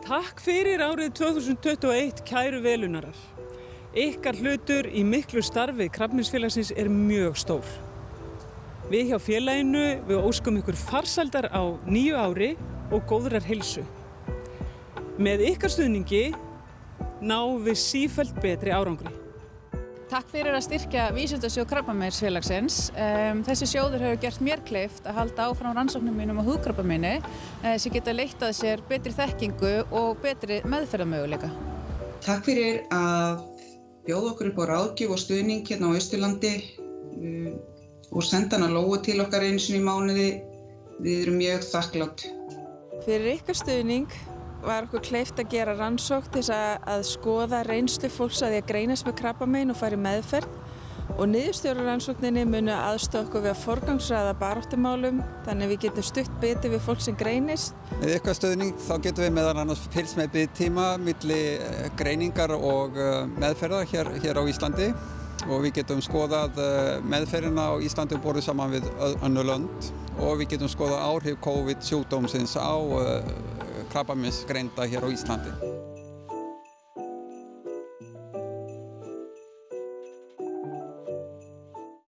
Takk fyrir árið 2021, kæru velunarar. Ykkar hlutur í miklu starfi Krabbameinsfélagsins er mjög stór. Við hjá félaginu við óskum ykkur farsældar á nýju ári og góðrar heilsu. Með ykkar stuðningi náum við sífellt betri árangri. Takk fyrir að styrkja Vísindasjóð Krabbameinsfélagsins. Þessi sjóður hefur gert mér kleift að halda áfram rannsóknum mínum á húðkrabbameini sem geta leitt að sér betri þekkingu og betri meðferðarmöguleika. Takk fyrir að bjóða okkur upp á ráðgjöf og stuðning hérna á Austurlandi og senda hana Lóu til okkar einu sinni í mánuði. Við erum mjög þakklát. Fyrir ykkar stuðning var okkur kleift að gera rannsókn til að skoða reynslu fólks að því að greinast með krabbamein og fara í meðferð og niðurstöður rannsókninni munu aðstoða okkur við að forgangsraða baráttumálum þannig við getum stutt betur við fólk sem greinist. Með ykkar stuðning þá getum við meðal annars fylgst með biðtíma milli greiningar og meðferðar hér á Íslandi og við getum skoðað meðferðina á Íslandi borið saman við önnur lönd og við getum skoðað áhrif COVID-sjúkdómsins á krabbameinsgreinda hér á Íslandi.